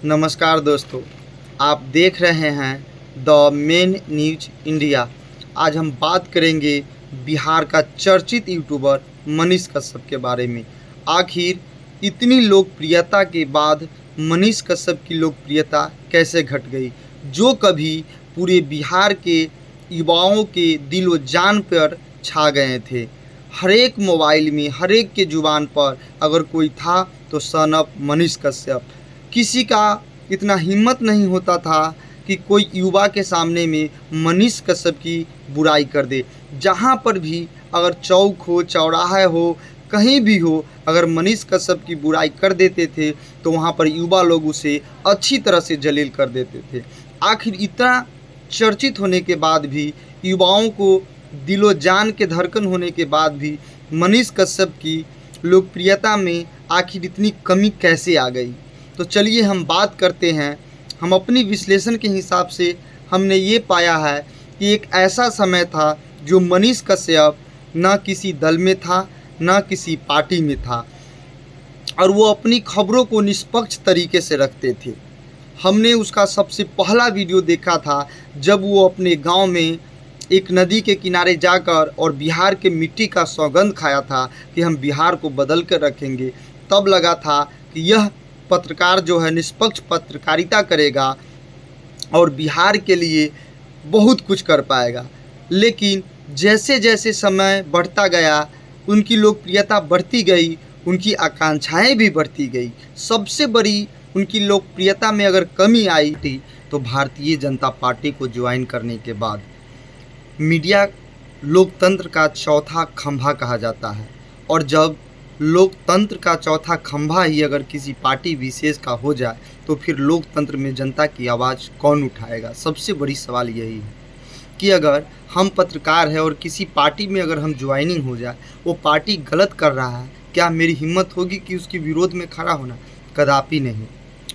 नमस्कार दोस्तों, आप देख रहे हैं द मेन न्यूज इंडिया। आज हम बात करेंगे बिहार का चर्चित यूट्यूबर मनीष कश्यप के बारे में। आखिर इतनी लोकप्रियता के बाद मनीष कश्यप की लोकप्रियता कैसे घट गई, जो कभी पूरे बिहार के युवाओं के दिलो जान पर छा गए थे। हर एक मोबाइल में, हर एक के ज़ुबान पर अगर कोई था तो सन ऑफ मनीष कश्यप। किसी का इतना हिम्मत नहीं होता था कि कोई युवा के सामने में मनीष कश्यप की बुराई कर दे। जहाँ पर भी अगर चौक हो, चौराहा हो, कहीं भी हो, अगर मनीष कश्यप की बुराई कर देते थे तो वहाँ पर युवा लोग उसे अच्छी तरह से जलील कर देते थे। आखिर इतना चर्चित होने के बाद भी, युवाओं को दिलो जान के धड़कन होने के बाद भी मनीष कश्यप की लोकप्रियता में आखिर इतनी कमी कैसे आ गई। तो चलिए हम बात करते हैं। हम अपनी विश्लेषण के हिसाब से हमने ये पाया है कि एक ऐसा समय था जो मनीष कश्यप न किसी दल में था, न किसी पार्टी में था, और वो अपनी खबरों को निष्पक्ष तरीके से रखते थे। हमने उसका सबसे पहला वीडियो देखा था जब वो अपने गांव में एक नदी के किनारे जाकर और बिहार के मिट्टी का सौगंध खाया था कि हम बिहार को बदल कर रखेंगे। तब लगा था कि यह पत्रकार जो है निष्पक्ष पत्रकारिता करेगा और बिहार के लिए बहुत कुछ कर पाएगा। लेकिन जैसे जैसे समय बढ़ता गया, उनकी लोकप्रियता बढ़ती गई, उनकी आकांक्षाएं भी बढ़ती गई। सबसे बड़ी उनकी लोकप्रियता में अगर कमी आई थी तो भारतीय जनता पार्टी को ज्वाइन करने के बाद। मीडिया लोकतंत्र का चौथा खंभा कहा जाता है, और जब लोकतंत्र का चौथा खंभा ही अगर किसी पार्टी विशेष का हो जाए तो फिर लोकतंत्र में जनता की आवाज़ कौन उठाएगा। सबसे बड़ी सवाल यही है कि अगर हम पत्रकार हैं और किसी पार्टी में अगर हम ज्वाइनिंग हो जाए, वो पार्टी गलत कर रहा है, क्या मेरी हिम्मत होगी कि उसके विरोध में खड़ा होना? कदापि नहीं।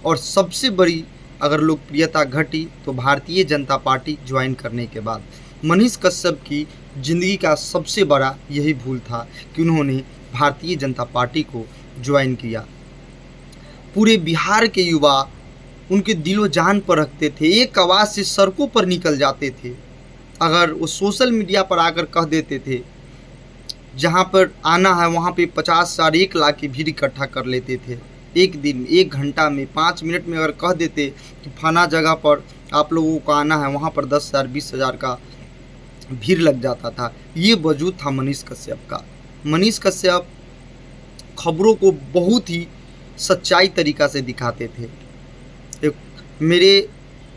और सबसे बड़ी अगर लोकप्रियता घटी तो भारतीय जनता पार्टी ज्वाइन करने के बाद। मनीष कश्यप की ज़िंदगी का सबसे बड़ा यही भूल था कि उन्होंने भारतीय जनता पार्टी को ज्वाइन किया। पूरे बिहार के युवा उनके दिलो जान पर रखते थे, एक आवाज़ से सड़कों पर निकल जाते थे। अगर वो सोशल मीडिया पर आकर कह देते थे जहाँ पर आना है वहाँ पे 50,000 1 लाख की भीड़ इकट्ठा कर लेते थे। एक दिन, 1 घंटा में, 5 मिनट में अगर कह देते कि फलाना जगह पर आप लोगों को आना है, वहाँ पर 10,000 20,000 का भीड़ लग जाता था। ये वजूद था मनीष कश्यप का। मनीष कश्यप खबरों को बहुत ही सच्चाई तरीक़ा से दिखाते थे। एक मेरे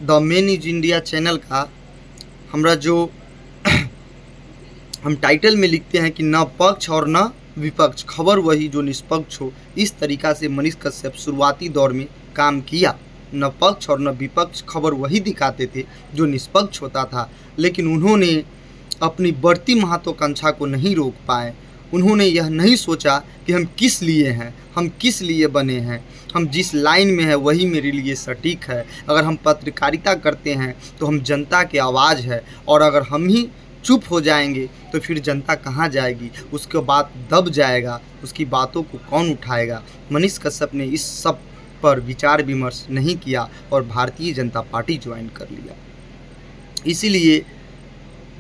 the main news India channel का हमरा जो हम टाइटल में लिखते हैं कि न पक्ष और न विपक्ष, खबर वही जो निष्पक्ष हो, इस तरीक़ा से मनीष कश्यप शुरुआती दौर में काम किया। न पक्ष और न विपक्ष, खबर वही दिखाते थे जो निष्पक्ष होता था। लेकिन उन्होंने अपनी बढ़ती महत्वाकांक्षा को नहीं रोक पाए। उन्होंने यह नहीं सोचा कि हम किस लिए हैं, हम किस लिए बने हैं, हम जिस लाइन में हैं वही मेरे लिए सटीक है। अगर हम पत्रकारिता करते हैं तो हम जनता की आवाज़ है, और अगर हम ही चुप हो जाएंगे तो फिर जनता कहाँ जाएगी, उसके बात दब जाएगा, उसकी बातों को कौन उठाएगा। मनीष कश्यप ने इस सब पर विचार विमर्श नहीं किया और भारतीय जनता पार्टी ज्वाइन कर लिया। इसीलिए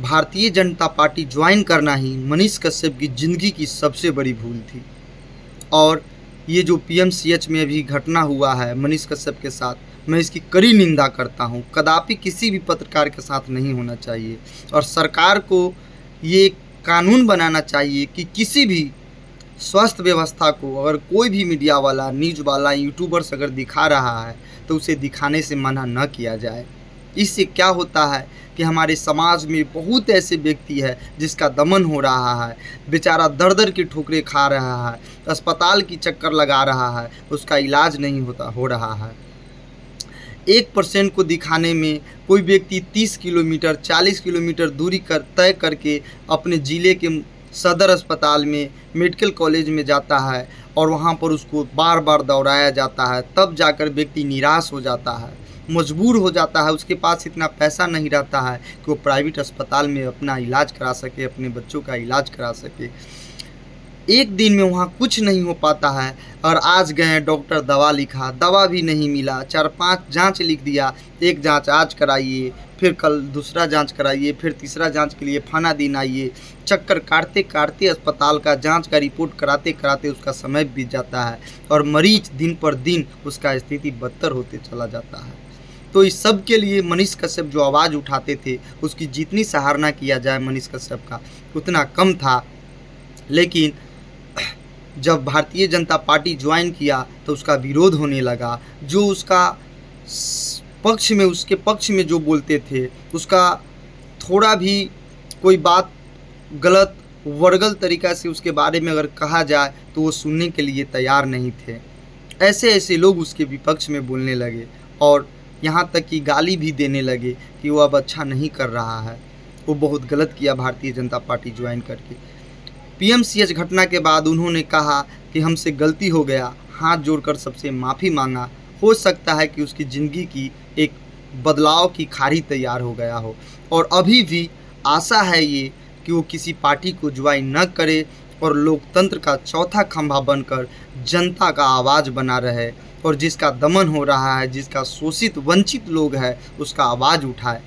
भारतीय जनता पार्टी ज्वाइन करना ही मनीष कश्यप की ज़िंदगी की सबसे बड़ी भूल थी। और ये जो पीएमसीएच में अभी घटना हुआ है मनीष कश्यप के साथ, मैं इसकी कड़ी निंदा करता हूँ। कदापि किसी भी पत्रकार के साथ नहीं होना चाहिए, और सरकार को ये कानून बनाना चाहिए कि किसी भी स्वास्थ्य व्यवस्था को अगर कोई भी मीडिया वाला, न्यूज़ वाला, यूट्यूबर्स अगर दिखा रहा है तो उसे दिखाने से मना न किया जाए। इससे क्या होता है कि हमारे समाज में बहुत ऐसे व्यक्ति है जिसका दमन हो रहा है, बेचारा दर दर की ठोकरें खा रहा है, अस्पताल की चक्कर लगा रहा है, उसका इलाज नहीं हो रहा है। 1% को दिखाने में कोई व्यक्ति 30 किलोमीटर 40 किलोमीटर दूरी तय करके अपने ज़िले के सदर अस्पताल में, मेडिकल कॉलेज में जाता है, और वहाँ पर उसको बार बार दौड़ाया जाता है। तब जाकर व्यक्ति निराश हो जाता है, मजबूर हो जाता है। उसके पास इतना पैसा नहीं रहता है कि वो प्राइवेट अस्पताल में अपना इलाज करा सके, अपने बच्चों का इलाज करा सके। एक दिन में वहाँ कुछ नहीं हो पाता है। और आज गए डॉक्टर, दवा लिखा, दवा भी नहीं मिला, 4-5 जांच लिख दिया। एक जांच आज कराइए, फिर कल दूसरा जांच कराइए, फिर तीसरा जांच के लिए फलाना दिन आइए। चक्कर काटते काटते अस्पताल का जांच का रिपोर्ट कराते कराते उसका समय बीत जाता है और मरीज दिन पर दिन उसका स्थिति बदतर होते चला जाता है। तो इस सब के लिए मनीष कश्यप जो आवाज़ उठाते थे, उसकी जितनी सराहना किया जाए मनीष कश्यप का उतना कम था। लेकिन जब भारतीय जनता पार्टी ज्वाइन किया तो उसका विरोध होने लगा। जो उसका पक्ष में, उसके पक्ष में जो बोलते थे, उसका थोड़ा भी कोई बात गलत वर्गल तरीक़ा से उसके बारे में अगर कहा जाए तो वो सुनने के लिए तैयार नहीं थे। ऐसे ऐसे लोग उसके विपक्ष में बोलने लगे और यहाँ तक कि गाली भी देने लगे कि वो अब अच्छा नहीं कर रहा है, वो बहुत गलत किया भारतीय जनता पार्टी ज्वाइन करके। पीएमसीएच घटना के बाद उन्होंने कहा कि हमसे गलती हो गया, हाथ जोड़कर सबसे माफ़ी मांगा। हो सकता है कि उसकी ज़िंदगी की एक बदलाव की खारी तैयार हो गया हो और अभी भी आशा है ये कि वो किसी पार्टी को ज्वाइन न करे और लोकतंत्र का चौथा खंभा बनकर जनता का आवाज़ बना रहे और जिसका दमन हो रहा है, जिसका शोषित वंचित लोग है, उसका आवाज़ उठाए।